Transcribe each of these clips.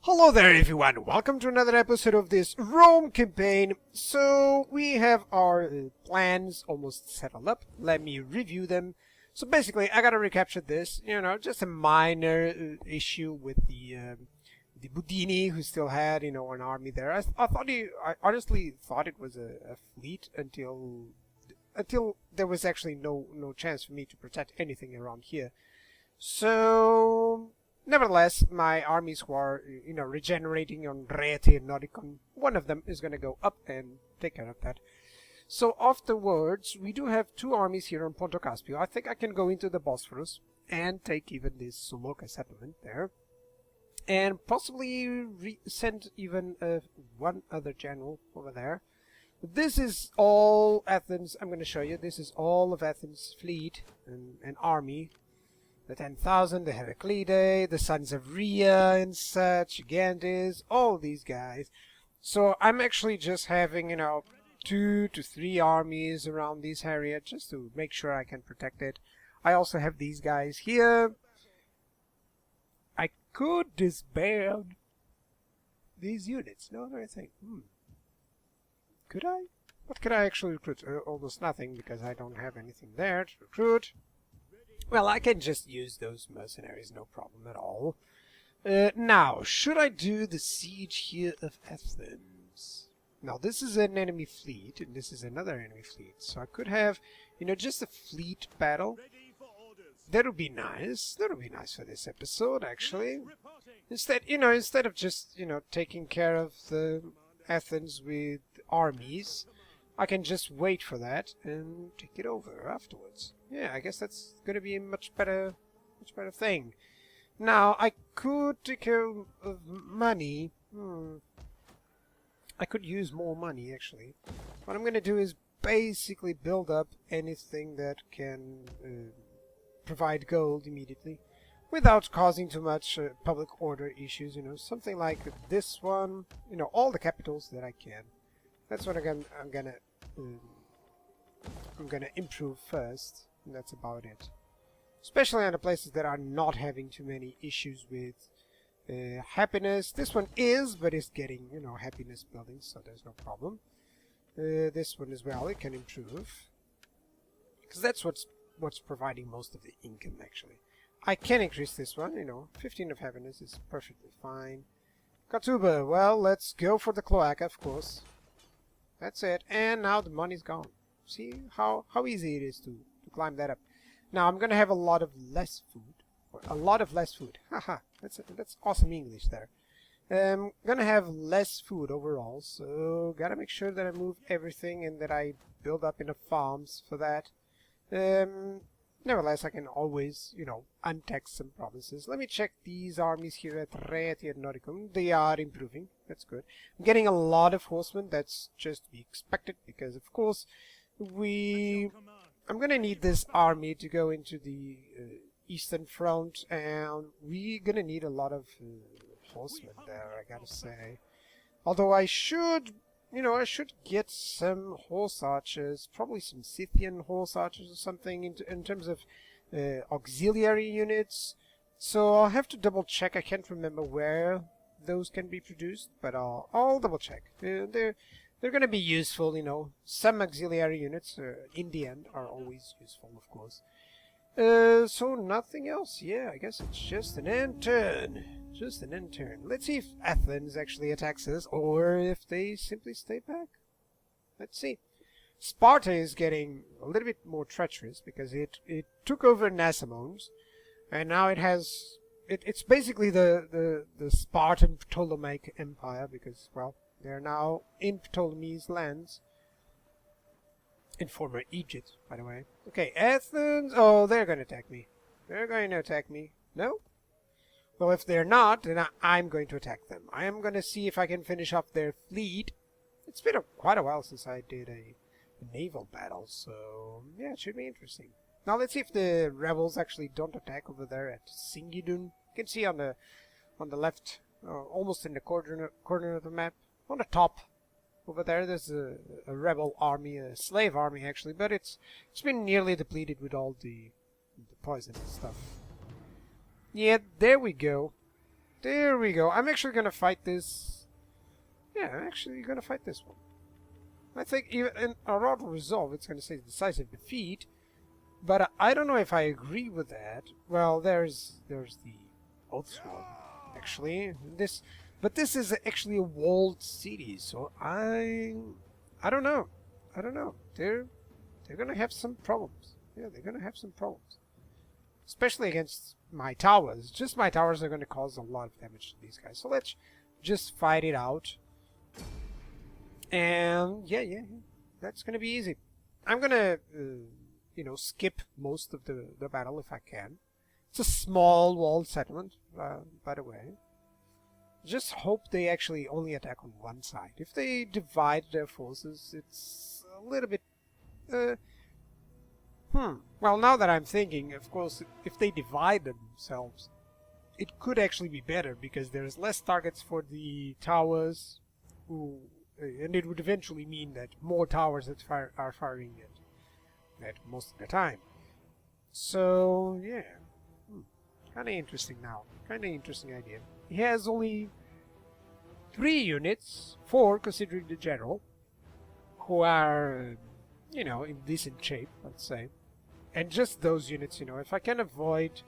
Hello there everyone, welcome to another episode of this Rome campaign. So we have our plans almost settled up. Let me review them. So basically I gotta recapture this, just a minor issue with the Budini, who still had, an army there. I honestly thought it was a fleet until there was actually no chance for me to protect anything around here. So nevertheless, my armies who are, regenerating on Rete and Noricon, one of them is going to go up and take care of that. So afterwards, we do have two armies here on Ponto Caspio. I think I can go into the Bosphorus and take even this Soloka settlement there. And possibly send even one other general over there. This is all Athens. I'm going to show you. This is all of Athens' fleet and army. The 10,000, the Heraclidae, the Sons of Rhea and such, Gandis, all these guys. So I'm actually just having, 2 to 3 armies around this area just to make sure I can protect it. I also have these guys here. I could disband these units. No, I think. Could I? What could I actually recruit? Almost nothing, because I don't have anything there to recruit. Well, I can just use those mercenaries, no problem at all. Now, should I do the siege here of Athens? Now, this is an enemy fleet, and this is another enemy fleet. So I could have, just a fleet battle. That would be nice. That would be nice for this episode, actually. Instead of just, taking care of the Athens with armies, I can just wait for that and take it over afterwards. Yeah, I guess that's going to be a much better thing. Now, I could take care of money. I could use more money, actually. What I'm going to do is basically build up anything that can provide gold immediately without causing too much public order issues. Something like this one. All the capitals that I can. That's what I'm gonna improve first, and that's about it. Especially on the places that are not having too many issues with happiness. This one is, but it's getting, happiness building, so there's no problem. This one as well, it can improve, because that's what's providing most of the income, actually. I can increase this one, 15 of happiness is perfectly fine. Katuba, well, let's go for the cloaca, of course. That's it, and now the money's gone. See how easy it is to climb that up. Now I'm gonna have a lot of less food. Haha, that's awesome English there. Gonna have less food overall, so gotta make sure that I move everything and that I build up enough farms for that. Nevertheless, I can always, untax some provinces. Let me check these armies here at Reti and Noricum. They are improving. That's good. I'm getting a lot of horsemen. That's just to be expected, because, of course, I'm going to need this army to go into the Eastern Front, and we're going to need a lot of horsemen there, I gotta say. Although I should get some horse archers, probably some Scythian horse archers or something in terms of auxiliary units. So I'll have to double check. I can't remember where those can be produced, but I'll double check. They're going to be useful, Some auxiliary units in the end are always useful, of course. So nothing else. Yeah, I guess it's just an end turn. Just an end turn. Let's see if Athens actually attacks us, or if they simply stay back. Let's see. Sparta is getting a little bit more treacherous, because it took over Nasamons, and now it has... It's basically the Spartan Ptolemaic Empire, because, well, they're now in Ptolemy's lands. In former Egypt, by the way. Okay, Athens... Oh, they're going to attack me. They're going to attack me. No? Well, if they're not, then I'm going to attack them. I am going to see if I can finish off their fleet. It's been quite a while since I did a naval battle, so yeah, it should be interesting. Now let's see if the rebels actually don't attack over there at Singidun. You can see on the left, almost in the corner of the map, on the top over there's a rebel army, a slave army actually, but it's been nearly depleted with all the poison and stuff. Yeah, there we go. There we go. I'm actually gonna fight this. Yeah, I'm actually gonna fight this one. I think even in a auto resolve, it's gonna say decisive defeat. But I don't know if I agree with that. Well, there's the oath one, actually. But this is actually a walled city, so I don't know. I don't know. They're gonna have some problems. Yeah, they're gonna have some problems, especially against my towers. Just my towers are gonna cause a lot of damage to these guys. So let's just fight it out. And yeah, that's gonna be easy. I'm gonna you know, skip most of the battle if I can. It's a small walled settlement, by the way. Just hope they actually only attack on one side. If they divide their forces, it's a little bit... Well, now that I'm thinking, of course, if they divide themselves, it could actually be better, because there's less targets for the towers, and it would eventually mean that more towers that are firing at most of the time. So, yeah. Kinda interesting now. Kinda interesting idea. He has only 3 units, 4 considering the general, who are, you know, in decent shape, let's say. And just those units, you know, if I can avoid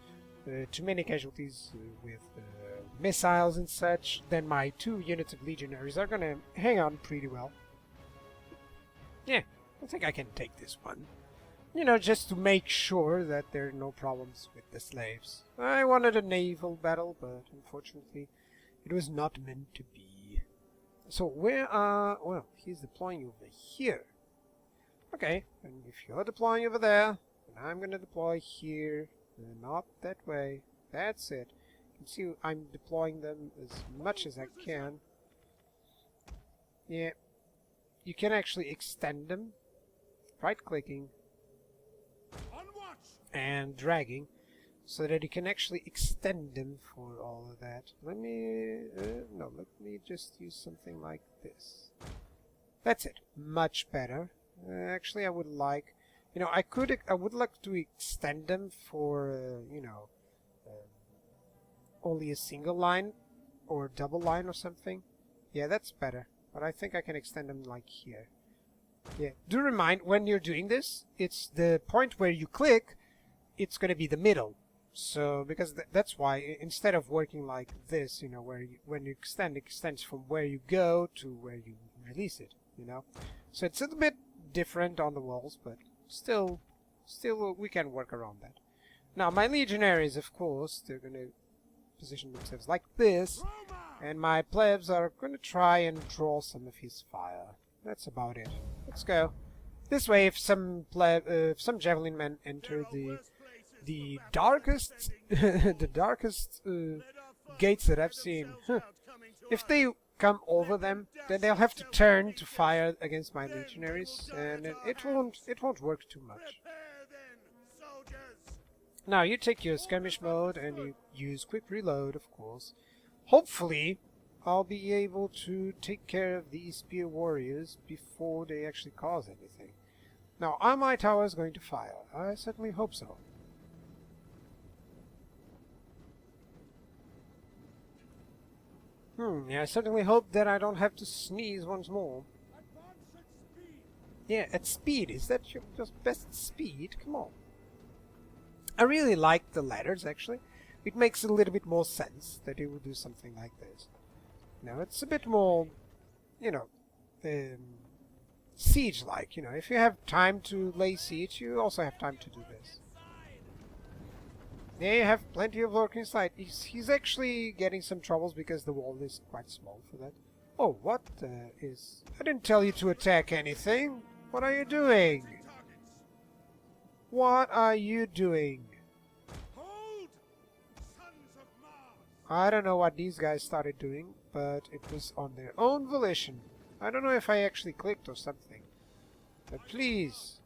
too many casualties with missiles and such, then my 2 units of legionaries are gonna hang on pretty well. Yeah, I think I can take this one. You know, just to make sure that there are no problems with the slaves. I wanted a naval battle, but unfortunately it was not meant to be. So where are... well, he's deploying over here. Okay, and if you're deploying over there, then I'm gonna deploy here. Not that way. That's it. You can see I'm deploying them as much as I can. Yeah. You can actually extend them. Right-clicking. And dragging, so that you can actually extend them for all of that. Let me let me just use something like this. That's it. Much better. Actually, I would like, you know, I would like to extend them for you know, only a single line or double line or something. Yeah, that's better. But I think I can extend them like here. Yeah. Do remind, when you're doing this, it's the point where you click. It's going to be the middle, so because that's why instead of working like this, you know, where when you extend, it extends from where you go to where you release it, you know. So it's a bit different on the walls, but still we can work around that. Now my legionaries, of course, they're going to position themselves like this, and my plebs are going to try and draw some of his fire. That's about it. Let's go. This way, if some javelin men enter the darkest the darkest gates that I've seen, if they come over them, then they'll have to turn to fire against my legionaries, and it won't work too much. Now you take your skirmish mode and you use quick reload, of course. Hopefully I'll be able to take care of these spear warriors before they actually cause anything. Now, are my towers going to fire? I certainly hope so. Yeah, I certainly hope that I don't have to sneeze once more. Yeah, at speed. Is that your best speed? Come on. I really like the ladders, actually. It makes a little bit more sense that they would do something like this. Now, it's a bit more, you know, siege-like. You know, if you have time to lay siege, you also have time to do this. They have plenty of work inside. He's actually getting some troubles because the wall is quite small for that. Oh, what is... I didn't tell you to attack anything. What are you doing? What are you doing? I don't know what these guys started doing, but it was on their own volition. I don't know if I actually clicked or something. But please,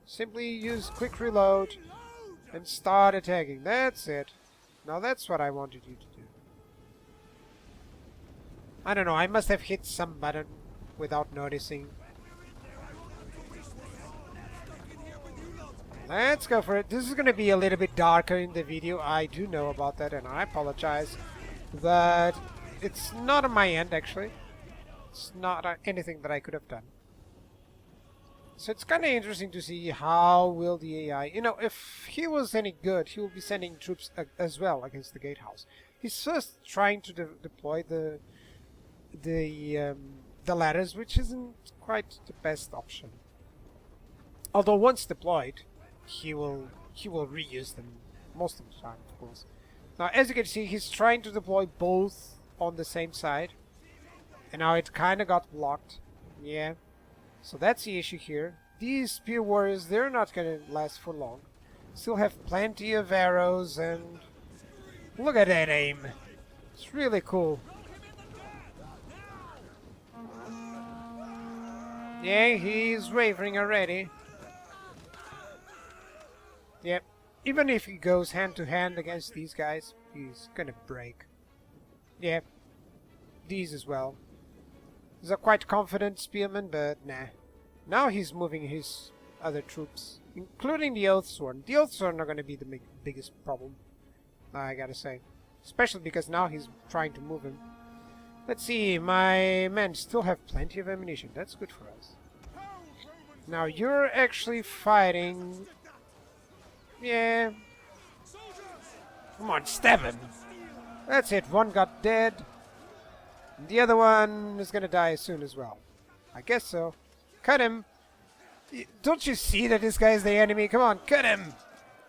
simply use quick reload and start attacking. That's it. Now that's what I wanted you to do. I don't know, I must have hit some button without noticing. Let's go for it. This is going to be a little bit darker in the video. I do know about that, and I apologize. But it's not on my end, actually. It's not anything that I could have done. So it's kind of interesting to see how will the AI... You know, if he was any good, he will be sending troops as well against the gatehouse. He's first trying to deploy the ladders, which isn't quite the best option. Although once deployed, he will reuse them most of the time, of course. Now, as you can see, he's trying to deploy both on the same side, and now it kind of got blocked. Yeah. So that's the issue here. These spear warriors, they're not going to last for long. Still have plenty of arrows, and look at that aim. It's really cool. Yeah, he's wavering already. Yep. Even if he goes hand to hand against these guys, he's gonna break. Yep. These as well. He's a quite confident spearman, but nah. Now he's moving his other troops, including the Oathsworn. The Oathsworn are going to be the biggest problem, I gotta say. Especially because now he's trying to move him. Let's see, my men still have plenty of ammunition. That's good for us. Now you're actually fighting... Yeah. Come on, stab him. That's it, one got dead. The other one is gonna die soon as well. I guess so. Cut him! Don't you see that this guy is the enemy? Come on, cut him!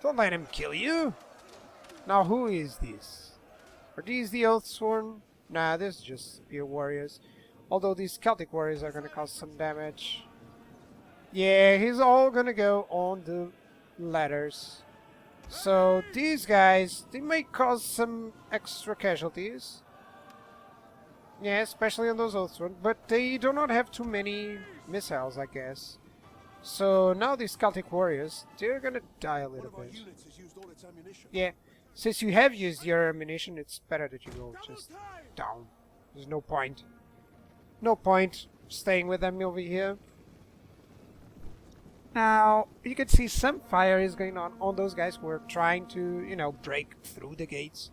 Don't let him kill you! Now who is this? Are these the Oathsworn? Nah, this is just spear warriors. Although these Celtic warriors are gonna cause some damage. Yeah, he's all gonna go on the ladders. So these guys, they may cause some extra casualties. Yeah, especially on those Oathsworn, but they do not have too many missiles, I guess. So now these Celtic warriors, they're gonna die a little bit. Yeah, since you have used your ammunition, it's better that you go just down. There's no point. No point staying with them over here. Now, you can see some fire is going on those guys who are trying to, you know, break through the gates.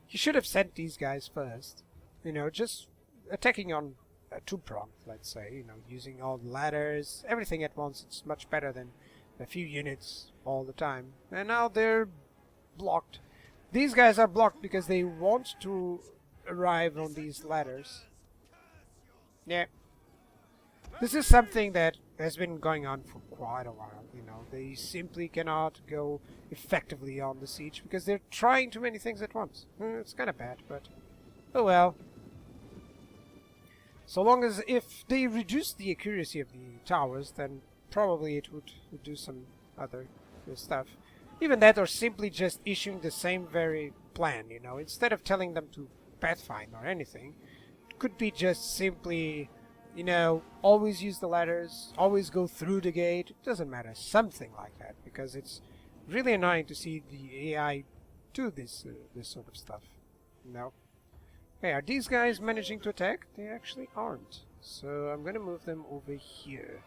You should have sent these guys first. You know, just attacking on a two-pronged, let's say, you know, using all the ladders, everything at once. It's much better than a few units all the time. And now they're blocked. These guys are blocked because they want to arrive on these ladders. Yeah. This is something that has been going on for quite a while, you know. They simply cannot go effectively on the siege because they're trying too many things at once. It's kind of bad, but oh well. So long as if they reduce the accuracy of the towers, then probably it would do some other stuff. Even that, or simply just issuing the same very plan, you know. Instead of telling them to pathfind or anything, it could be just simply, you know, always use the ladders, always go through the gate. It doesn't matter, something like that, because it's really annoying to see the AI do this sort of stuff, you know. Okay, are these guys managing to attack? They actually aren't. So I'm gonna move them over here.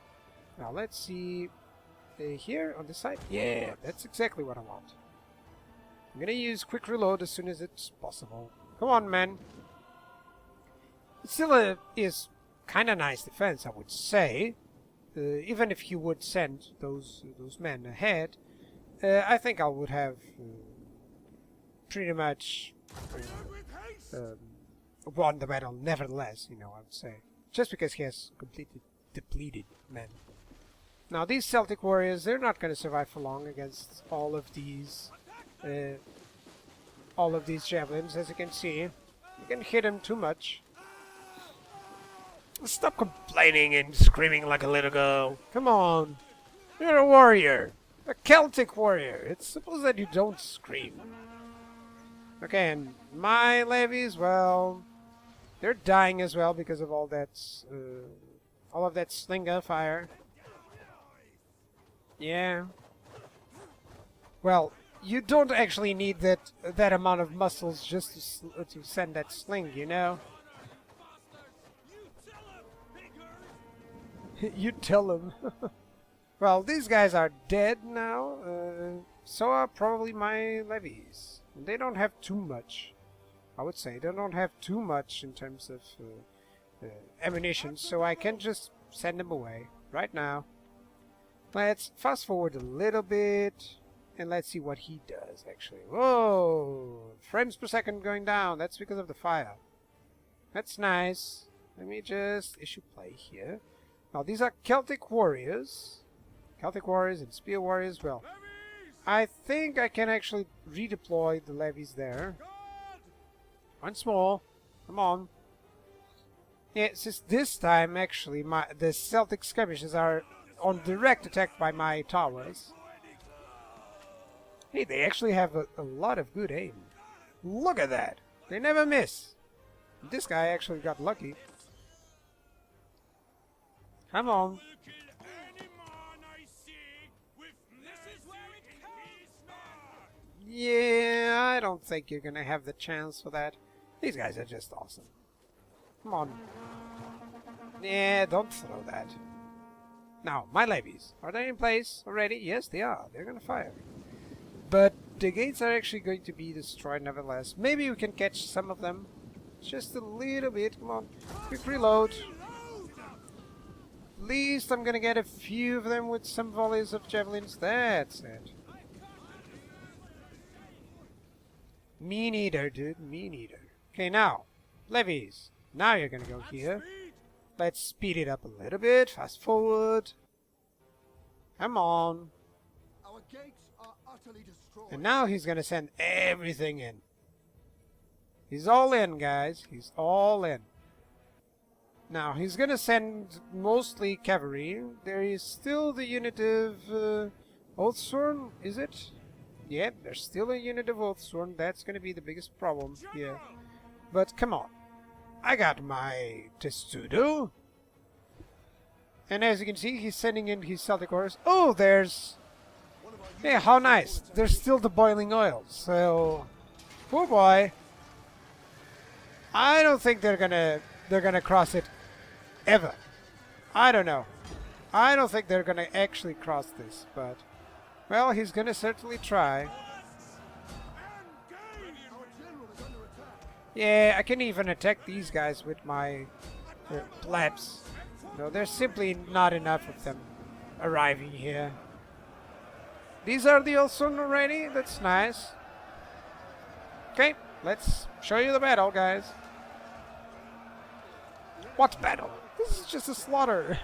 Now let's see. Here on this side? Yeah, that's exactly what I want. I'm gonna use quick reload as soon as it's possible. Come on, man. It still is kind of nice defense, I would say. Even if you would send those men ahead, I think I would have pretty much won the battle nevertheless, you know, I would say. Just because he has completely depleted men. Now these Celtic warriors, they're not going to survive for long against all of these javelins, as you can see. You can hit them too much. Stop complaining and screaming like a little girl. Come on. You're a warrior. A Celtic warrior. It's supposed that you don't scream. Okay, and my levies, well, they're dying as well because of all of that slinger fire. Yeah. Well, you don't actually need that amount of muscles just to send that sling, you know. You tell them. Well, these guys are dead now. So are probably my levies. They don't have too much. I would say. They don't have too much in terms of ammunition, so I can just send them away right now. Let's fast forward a little bit, and let's see what he does, actually. Whoa! Frames per second going down. That's because of the fire. That's nice. Let me just issue play here. Now, these are Celtic warriors. Celtic warriors and spear warriors. Well, I think I can actually redeploy the levies there. Once more. Come on. Yeah, since this time, actually, the Celtic skirmishes are on direct attack by my towers. Hey, they actually have a lot of good aim. Look at that! They never miss. This guy actually got lucky. Come on. Yeah, I don't think you're gonna have the chance for that. These guys are just awesome. Come on. Yeah, don't throw that. Now, my levies. Are they in place already? Yes, they are. They're gonna fire. But the gates are actually going to be destroyed nevertheless. Maybe we can catch some of them. Just a little bit. Come on. Quick reload. At least I'm gonna get a few of them with some volleys of javelins. That's it. Me neither, dude. Me neither. Okay, now. Levies. Now you're gonna go here. Let's speed it up a little bit. Fast forward. Come on. Our gates are utterly destroyed. And now he's gonna send everything in. He's all in, guys. He's all in. Now, he's gonna send mostly cavalry. There is still the unit of Oathsworn, is it? Yeah, there's still a unit of Oathsworn. That's gonna be the biggest problem here. But come on. I got my Testudo. And as you can see, he's sending in his Celtic horse. Oh, there's... Yeah, how nice. There's still the boiling oil. So, oh boy. I don't think they're gonna cross it ever. I don't know. I don't think they're gonna actually cross this, but well, he's gonna certainly try. Yeah, I can even attack these guys with my plebs. No, there's simply not enough of them arriving here. These are the Ulson already. That's nice. Okay, let's show you the battle, guys. What battle? This is just a slaughter.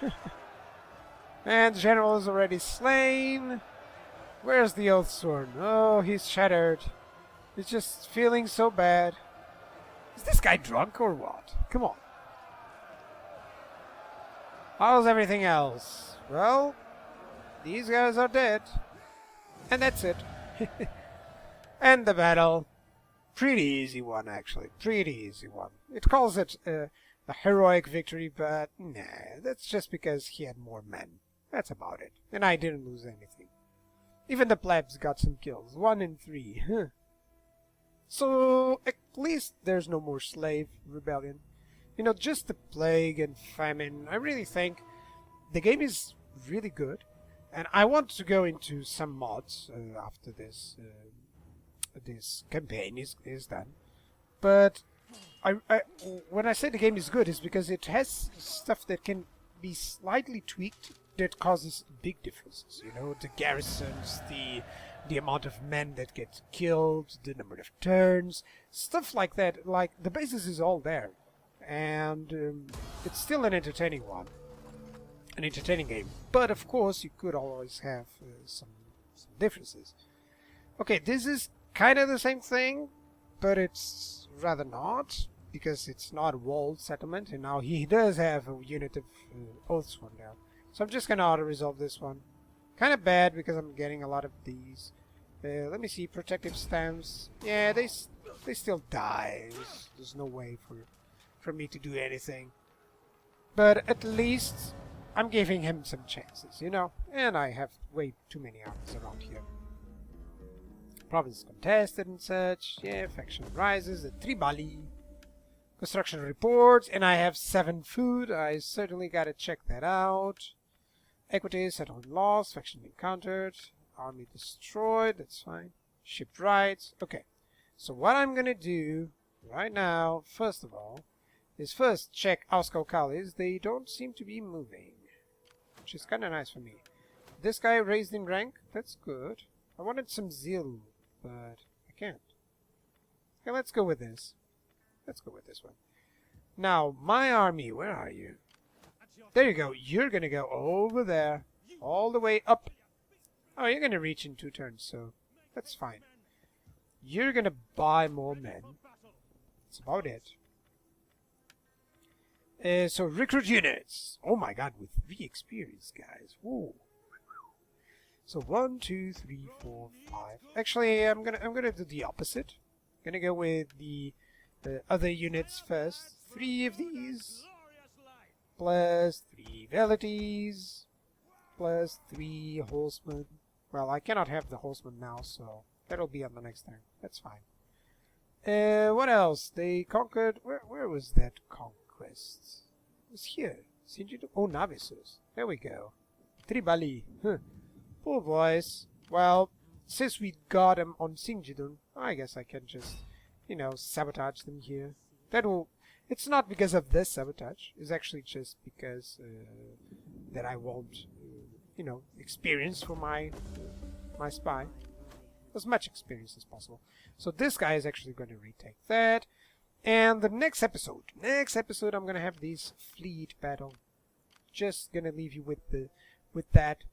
And the general is already slain. Where's the Oathsworn? Oh, he's shattered. He's just feeling so bad. Is this guy drunk or what? Come on. How's everything else? Well, these guys are dead. And that's it. And the battle. Pretty easy one, actually. Pretty easy one. It calls it a heroic victory, but nah, that's just because he had more men. That's about it. And I didn't lose anything. Even the plebs got some kills. 1 in 3. Huh. So, at least there's no more slave rebellion. You know, just the plague and famine. I really think the game is really good. And I want to go into some mods after this this campaign is done. But when I say the game is good, is because it has stuff that can be slightly tweaked that causes big differences. You know, the garrisons, the amount of men that get killed, the number of turns, stuff like that. Like, the basis is all there. And it's still an entertaining one. An entertaining game. But, of course, you could always have some differences. Okay, this is kind of the same thing, but it's rather not, because it's not a walled settlement, and now he does have a unit of Oathsworn now. So I'm just going to auto-resolve this one. Kind of bad, because I'm getting a lot of these. Let me see, protective stance. Yeah, they still die. There's no way for me to do anything. But at least I'm giving him some chances, you know? And I have way too many armies around here. Province contested and such. Yeah, faction rises. The Tribali. Construction reports. And I have 7 food. I certainly gotta check that out. Equity, settlement lost. Faction encountered. Army destroyed. That's fine. Ship rights. Okay. So what I'm gonna do right now, first of all, is first check Auskaukalis. They don't seem to be moving, which is kind of nice for me. This guy raised in rank. That's good. I wanted some zeal, but I can't. Okay, let's go with this. Let's go with this one. Now, my army, where are you? There you go. You're gonna go over there, all the way up. Oh, you're gonna reach in 2 turns, so that's fine. You're gonna buy more men. That's about it. So recruit units. Oh my god, with 3 experience, guys. Whoa. So 1, 2, 3, 4, 5. Actually, I'm gonna do the opposite. I'm gonna go with the other units first. 3 of these, plus 3 velities, plus 3 horsemen. Well, I cannot have the horsemen now, so that'll be on the next turn. That's fine. What else? They conquered. Where was that conquest? It was here. Singidun. Oh, Navisus. There we go. Tribali. Huh. Poor boys. Well, since we got them on Singidun, I guess I can just, you know, sabotage them here. That will. It's not because of this sabotage. It's actually just because that I want, you know, experience for my spy. As much experience as possible. So this guy is actually going to retake that. And the next episode, I'm going to have this fleet battle. Just going to leave you with that.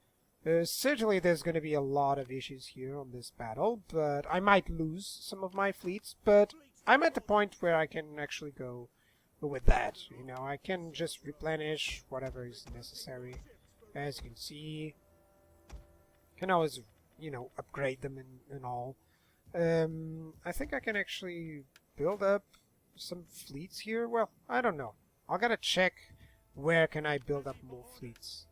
Certainly there's going to be a lot of issues here on this battle, but I might lose some of my fleets, but I'm at the point where I can actually go with that. You know, I can just replenish whatever is necessary. As you can see, can always, you know, upgrade them and all. I think I can actually build up some fleets here. Well, I don't know. I gotta check where can I build up more fleets.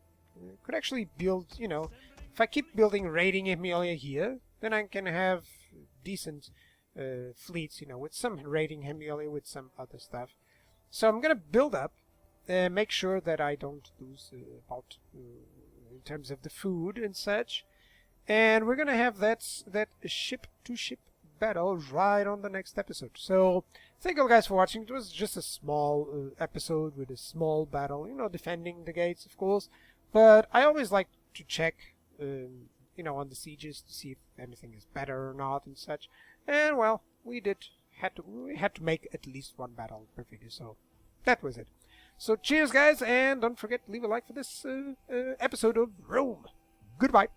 Could actually build, you know, if I keep building raiding Emilia here, then I can have decent fleets, you know, with some raiding Emilia, with some other stuff. So I'm gonna build up, make sure that I don't lose out in terms of the food and such. And we're gonna have that ship-to-ship battle right on the next episode. So thank you guys for watching. It was just a small episode with a small battle, you know, defending the gates, of course. But I always like to check, you know, on the sieges to see if anything is better or not and such. And well, we had to make at least 1 battle per video. So that was it. So cheers, guys, and don't forget to leave a like for this episode of Rome. Goodbye.